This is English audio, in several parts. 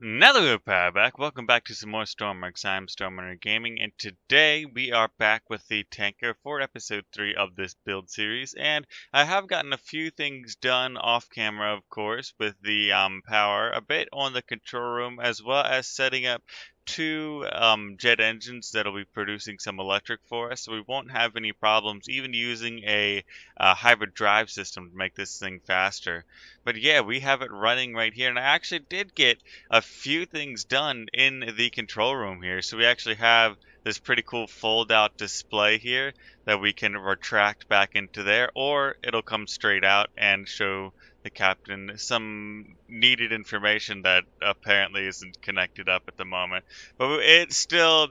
Now that we're powered back, welcome back to some more Stormworks. I'm StormRunner Gaming, and today we are back with the tanker for episode 3 of this build series. And I have gotten a few things done off camera, of course, with the power, a bit on the control room, as well as setting up two jet engines that'll be producing some electric for us, so we won't have any problems even using a hybrid drive system to make this thing faster. But yeah, we have it running right here, and I actually did get a few things done in the control room here. So we actually have this pretty cool fold out display here that we can retract back into there, or it'll come straight out and show the captain some needed information that apparently isn't connected up at the moment. But it's still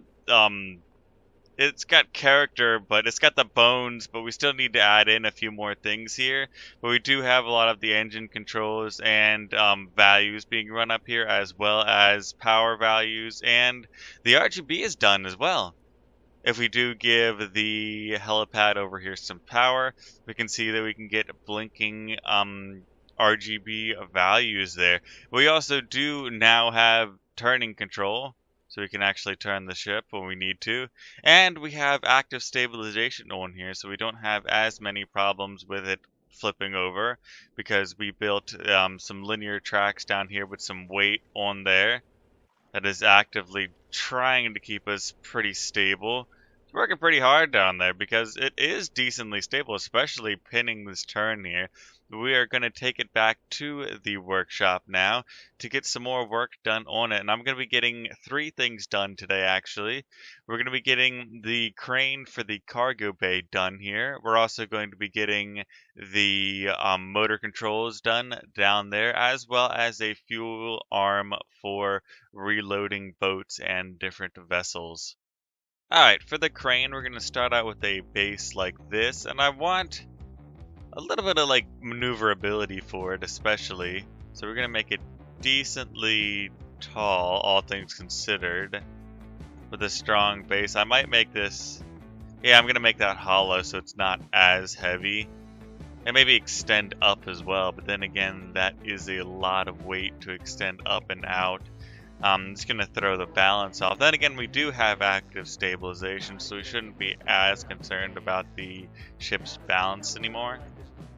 it's got character, but it's got the bones, but we still need to add in a few more things here. But we do have a lot of the engine controls and values being run up here, as well as power values, and the RGB is done as well. If we do give the helipad over here some power, we can see that we can get blinking RGB values there. We also do now have turning control, so we can actually turn the ship when we need to. And we have active stabilization on here, so we don't have as many problems with it flipping over, because we built some linear tracks down here with some weight on there that is actively trying to keep us pretty stable. It's working pretty hard down there because it is decently stable, especially pinning this turn here. We are going to take it back to the workshop now to get some more work done on it. And I'm going to be getting 3 things done today, actually. We're going to be getting the crane for the cargo bay done here. We're also going to be getting the motor controls done down there, as well as a fuel arm for reloading boats and different vessels. Alright, for the crane, we're going to start out with a base like this, and I want a little bit of like maneuverability for it, especially. So we're going to make it decently tall, all things considered, with a strong base. I might make this, yeah, I'm going to make that hollow so it's not as heavy. And maybe extend up as well, but then again, that is a lot of weight to extend up and out. It's going to throw the balance off. Then again, we do have active stabilization, so we shouldn't be as concerned about the ship's balance anymore.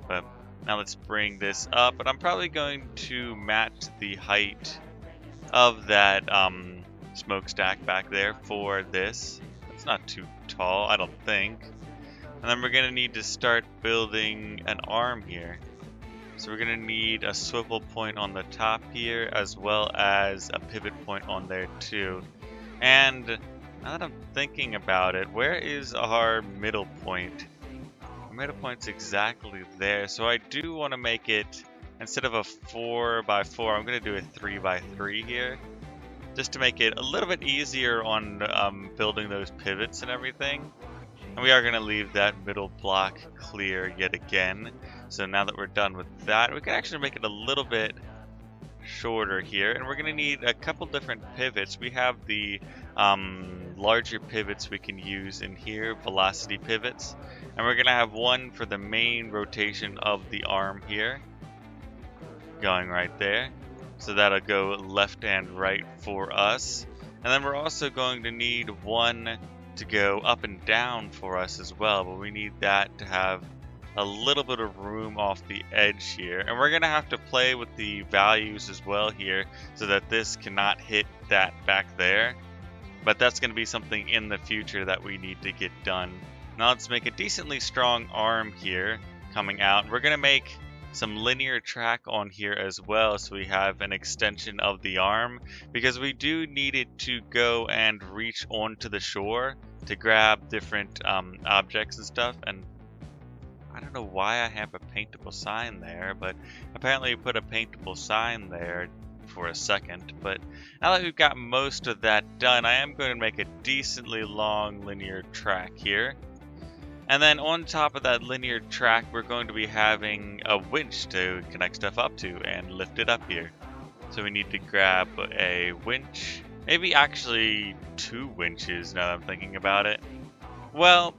But now let's bring this up, but I'm probably going to match the height of that smokestack back there for this. It's not too tall, I don't think. And then we're going to need to start building an arm here. So we're going to need a swivel point on the top here, as well as a pivot point on there too. And now that I'm thinking about it, where is our middle point? Our middle point's exactly there. So I do want to make it, instead of a 4x4, I'm going to do a 3x3 here, just to make it a little bit easier on building those pivots and everything. And we are going to leave that middle block clear yet again. So now that we're done with that, we can actually make it a little bit shorter here. And we're going to need a couple different pivots. We have the larger pivots we can use in here, velocity pivots. And we're going to have one for the main rotation of the arm here, going right there. So that'll go left and right for us. And then we're also going to need one to go up and down for us as well, but we need that to have a little bit of room off the edge here. And we're gonna have to play with the values as well here, so that this cannot hit that back there. But that's gonna be something in the future that we need to get done. Now let's make a decently strong arm here coming out. We're gonna make some linear track on here as well, so we have an extension of the arm, because we do need it to go and reach onto the shore to grab different objects and stuff. And I don't know why I have a paintable sign there, but apparently we put a paintable sign there for a second. But now that we've got most of that done, I am going to make a decently long linear track here. And then on top of that linear track, we're going to be having a winch to connect stuff up to and lift it up here. So we need to grab a winch, maybe actually 2 winches now that I'm thinking about it. Well,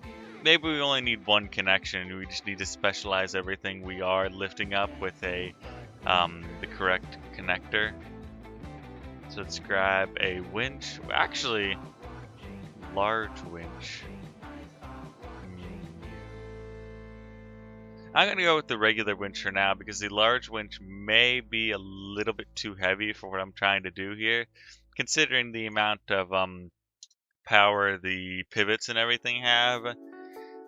maybe we only need 1 connection. We just need to specialize everything we are lifting up with a the correct connector. So let's grab a winch. Actually, large winch. I'm going to go with the regular winch for now because the large winch may be a little bit too heavy for what I'm trying to do here, considering the amount of power the pivots and everything have.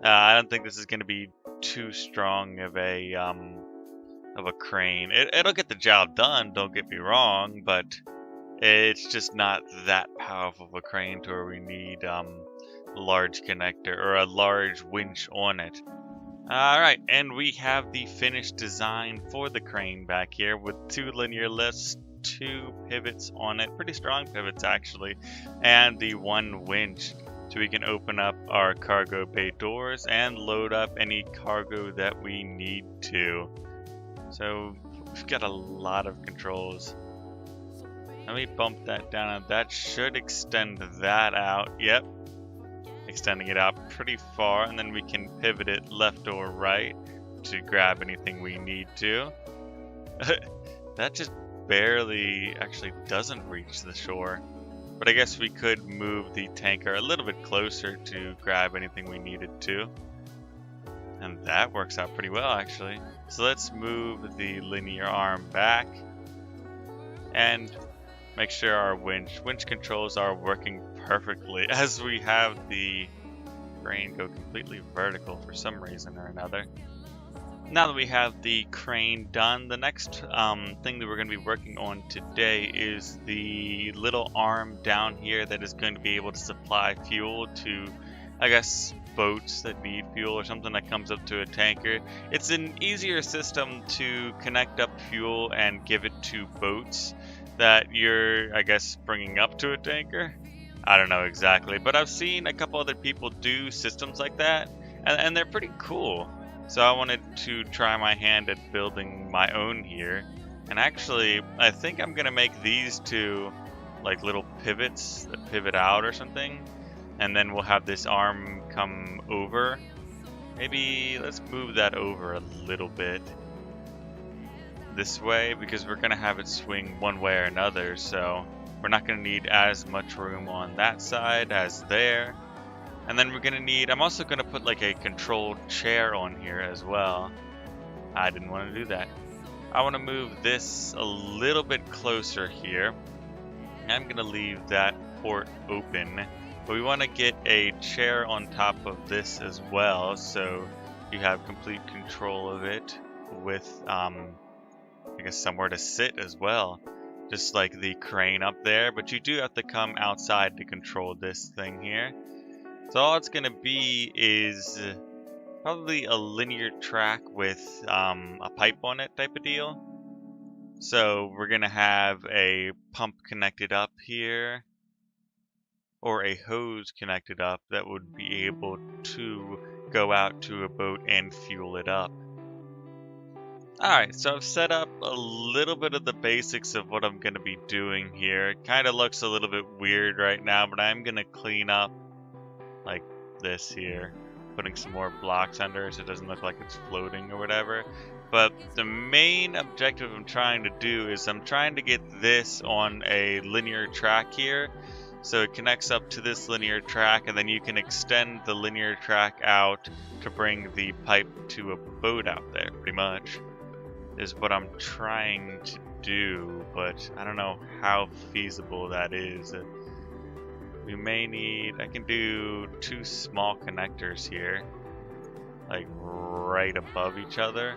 I don't think this is going to be too strong of a crane. It'll get the job done, don't get me wrong, but it's just not that powerful of a crane to where we need a large connector or a large winch on it. Alright, and we have the finished design for the crane back here with 2 linear lifts, 2 pivots on it, pretty strong pivots actually, and the 1 winch. So we can open up our cargo bay doors and load up any cargo that we need to. So we've got a lot of controls. Let me bump that down. That should extend that out. Yep. Extending it out pretty far, and then we can pivot it left or right to grab anything we need to. That just barely actually doesn't reach the shore. But I guess we could move the tanker a little bit closer to grab anything we needed to. And that works out pretty well actually. So let's move the linear arm back and make sure our winch controls are working perfectly as we have the crane go completely vertical for some reason or another. Now that we have the crane done, the next thing that we're going to be working on today is the little arm down here that is going to be able to supply fuel to, I guess, boats that need fuel or something that comes up to a tanker. It's an easier system to connect up fuel and give it to boats that you're, I guess, bringing up to a tanker. I don't know exactly, but I've seen a couple other people do systems like that, and they're pretty cool. So I wanted to try my hand at building my own here. And actually, I think I'm gonna make these 2 like little pivots that pivot out or something. And then we'll have this arm come over. Maybe let's move that over a little bit this way, because we're gonna have it swing one way or another, so we're not gonna need as much room on that side as there. And then we're gonna need, I'm also gonna put like a controlled chair on here as well. I didn't want to do that. I want to move this a little bit closer here. I'm gonna leave that port open, but we want to get a chair on top of this as well, so you have complete control of it with I guess somewhere to sit as well, just like the crane up there. But you do have to come outside to control this thing here. So all it's gonna be is probably a linear track with a pipe on it type of deal. So we're gonna have a pump connected up here, or a hose connected up that would be able to go out to a boat and fuel it up. Alright, so I've set up a little bit of the basics of what I'm going to be doing here. It kind of looks a little bit weird right now, but I'm going to clean up like this here, putting some more blocks under it so it doesn't look like it's floating or whatever. But the main objective I'm trying to do is I'm trying to get this on a linear track here. So it connects up to this linear track, and then you can extend the linear track out to bring the pipe to a boat out there, pretty much, is what I'm trying to do, but I don't know how feasible that is. We may need, I can do 2 small connectors here, like right above each other.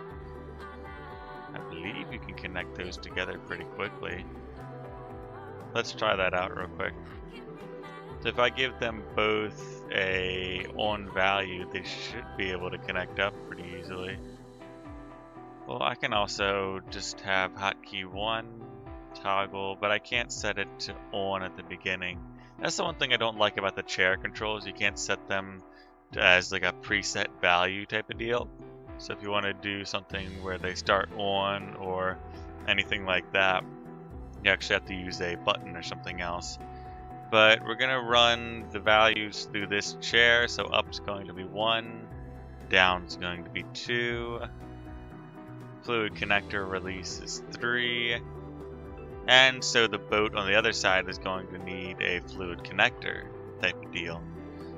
I believe you can connect those together pretty quickly. Let's try that out real quick. So if I give them both a on value, they should be able to connect up pretty easily. Well, I can also just have hotkey 1 toggle, but I can't set it to on at the beginning. That's the one thing I don't like about the chair controls. You can't set them as like a preset value type of deal. So if you want to do something where they start on or anything like that, you actually have to use a button or something else. But we're going to run the values through this chair. So up's going to be 1, down's going to be 2, fluid connector release is 3, And so the boat on the other side is going to need a fluid connector type of deal.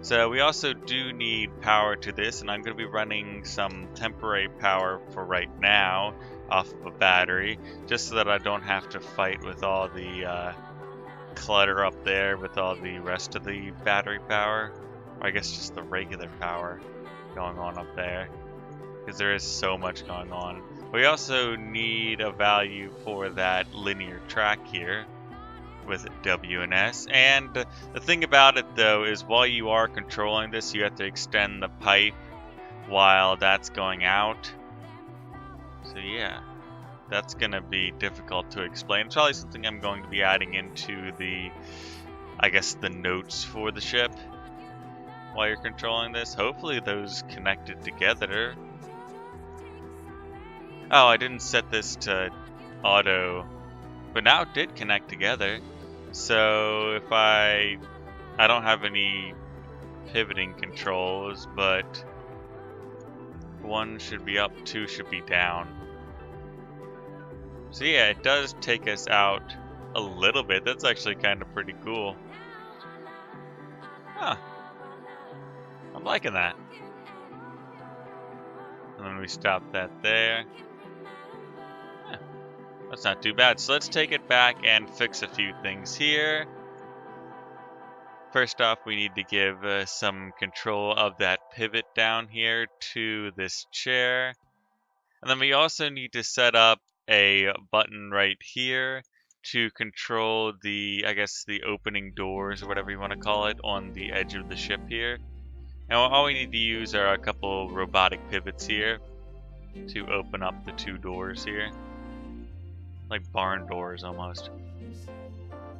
So we also do need power to this, and I'm going to be running some temporary power for right now off of a battery, just so that I don't have to fight with all the clutter up there with all the rest of the battery power, or I guess just the regular power going on up there, because there is so much going on. We also need a value for that linear track here with W and S. And the thing about it though is while you are controlling this, you have to extend the pipe while that's going out. So yeah, that's gonna be difficult to explain. It's probably something I'm going to be adding into the, I guess, the notes for the ship while you're controlling this. Hopefully those connected together. Oh, I didn't set this to auto, but now it did connect together. So if I don't have any pivoting controls, but one should be up, two should be down. So yeah, it does take us out a little bit. That's actually kind of pretty cool. Huh. I'm liking that. And then we stop that there. That's not too bad. So let's take it back and fix a few things here. First off, we need to give some control of that pivot down here to this chair. And then we also need to set up a button right here to control the, I guess, the opening doors or whatever you want to call it on the edge of the ship here. And all we need to use are a couple robotic pivots here to open up the two doors here. Like barn doors almost.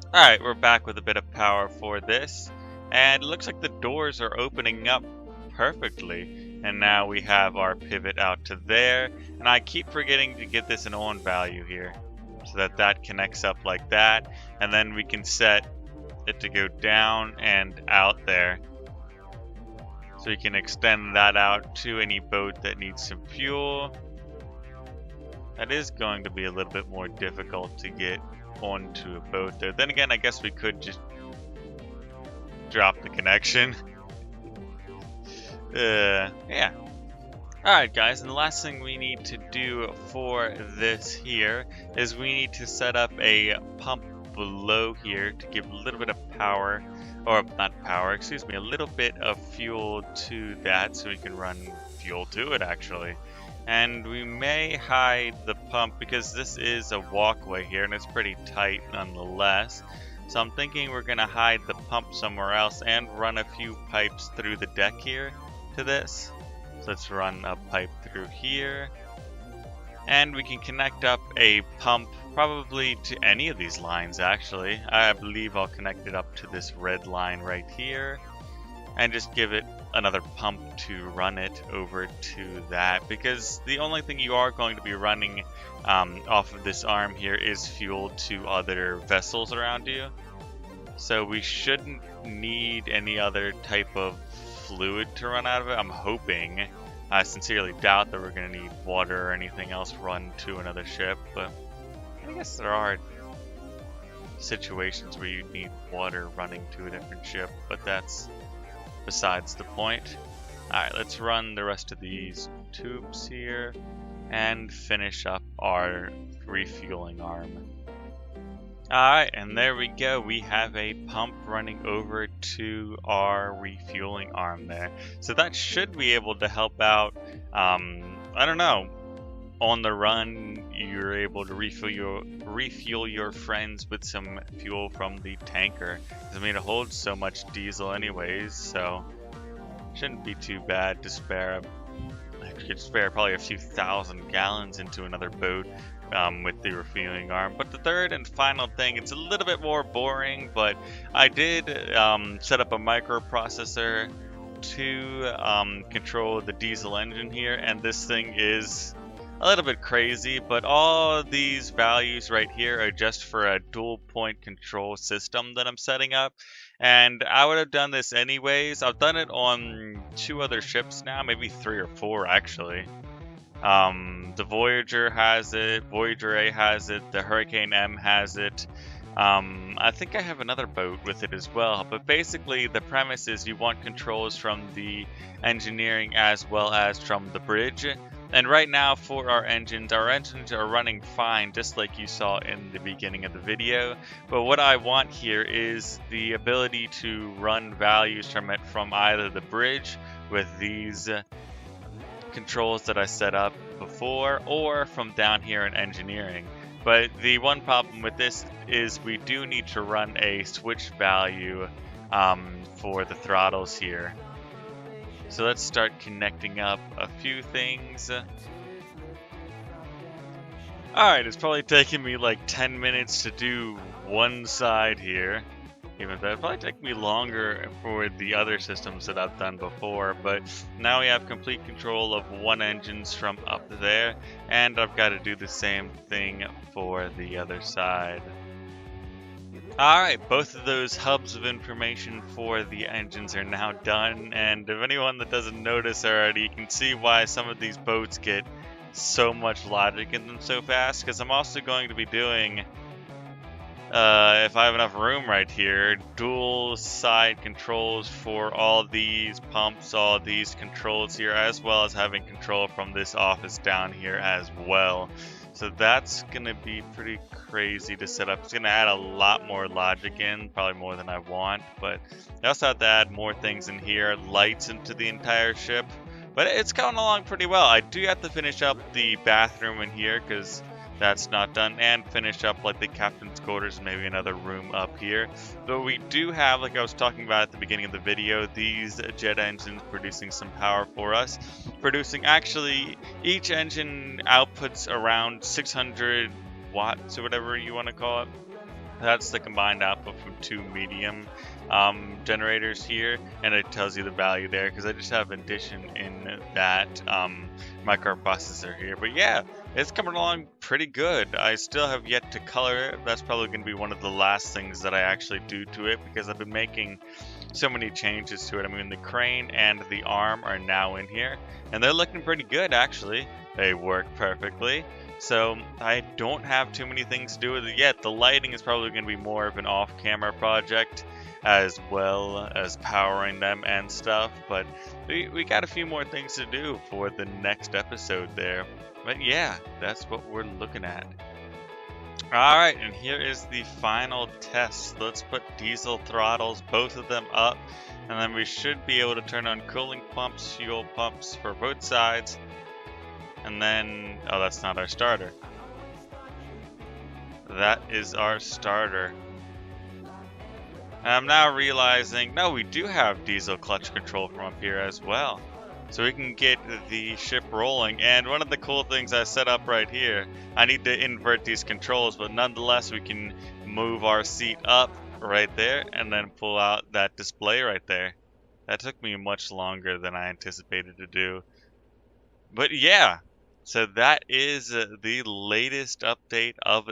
Alright, we're back with a bit of power for this. And it looks like the doors are opening up perfectly. And now we have our pivot out to there. And I keep forgetting to give this an on value here, so that that connects up like that. And then we can set it to go down and out there. So we can extend that out to any boat that needs some fuel. That is going to be a little bit more difficult to get onto a boat there. Then again, I guess we could just drop the connection. Yeah. Alright guys, and the last thing we need to do for this here is we need to set up a pump below here to give a little bit of power, or not power, excuse me, a little bit of fuel to that so we can run fuel to it actually. And we may hide the pump because this is a walkway here and it's pretty tight nonetheless. So I'm thinking we're going to hide the pump somewhere else and run a few pipes through the deck here to this. So let's run a pipe through here. And we can connect up a pump probably to any of these lines actually. I believe I'll connect it up to this red line right here. And just give it another pump to run it over to that, because the only thing you are going to be running off of this arm here is fuel to other vessels around you. So we shouldn't need any other type of fluid to run out of it. I'm hoping. I sincerely doubt that we're going to need water or anything else run to another ship, but I guess there are situations where you need water running to a different ship, but that's besides the point. Alright, let's run the rest of these tubes here and finish up our refueling arm. Alright, and there we go. We have a pump running over to our refueling arm there. So that should be able to help out, I don't know, on the run you're able to refuel your friends with some fuel from the tanker. I mean, it holds so much diesel anyways, so shouldn't be too bad to spare. I could spare probably a few thousand gallons into another boat with the refueling arm. But the third and final thing, it's a little bit more boring, but I did set up a microprocessor to control the diesel engine here, and this thing is a little bit crazy, but all these values right here are just for a dual point control system that I'm setting up. And I would have done this anyways. I've done it on 2 other ships now, maybe 3 or 4 actually. The Voyager has it, Voyager A has it, the Hurricane M has it. I think I have another boat with it as well, but basically the premise is you want controls from the engineering as well as from the bridge. And right now for our engines are running fine, just like you saw in the beginning of the video. But what I want here is the ability to run values from it from either the bridge with these controls that I set up before, or from down here in engineering. But the one problem with this is we do need to run a switch value for the throttles here. So let's start connecting up a few things. Alright, it's probably taking me like 10 minutes to do one side here. Even though it'll probably take me longer for the other systems that I've done before, but now we have complete control of one engines from up there, and I've got to do the same thing for the other side. Alright, both of those hubs of information for the engines are now done, and if anyone that doesn't notice already, you can see why some of these boats get so much logic in them so fast, because I'm also going to be doing, if I have enough room right here, dual side controls for all these pumps, all these controls here, as well as having control from this office down here as well. So that's going to be pretty crazy to set up. It's going to add a lot more logic in, probably more than I want, but I also have to add more things in here, lights into the entire ship. But it's going along pretty well. I do have to finish up the bathroom in here because that's not done, and finish up like the captain's quarters and maybe another room up here. But we do have, like I was talking about at the beginning of the video, these jet engines producing some power for us. Producing, actually, each engine outputs around 600 watts or whatever you want to call it. That's the combined output from two medium generators here, and it tells you the value there because I just have addition in that microprocessor here. But yeah, it's coming along pretty good. I still have yet to color it. That's probably going to be one of the last things that I actually do to it because I've been making so many changes to it. I mean, the crane and the arm are now in here, and they're looking pretty good actually. They work perfectly. So I don't have too many things to do with it yet. The lighting is probably going to be more of an off-camera project, as well as powering them and stuff. But we got a few more things to do for the next episode there. But yeah, that's what we're looking at. Alright, and here is the final test. Let's put diesel throttles, both of them up, and then we should be able to turn on cooling pumps, fuel pumps for both sides. And then, oh, that's not our starter. That is our starter. And I'm now realizing, no, we do have diesel clutch control from up here as well. So we can get the ship rolling. And one of the cool things I set up right here, I need to invert these controls, but nonetheless we can move our seat up right there and then pull out that display right there. That took me much longer than I anticipated to do. But yeah. So that is the latest update of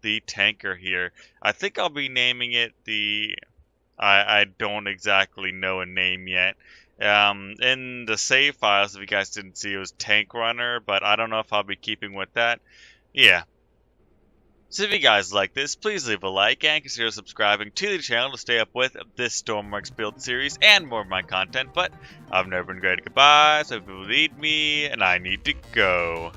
the tanker here. I think I'll be naming it the... I don't exactly know a name yet. In the save files, if you guys didn't see, it was StormRunner, but I don't know if I'll be keeping with that. Yeah. So if you guys like this, please leave a like and consider subscribing to the channel to stay up with this Stormworks build series and more of my content. But I've never been great at goodbye, so people need me, and I need to go.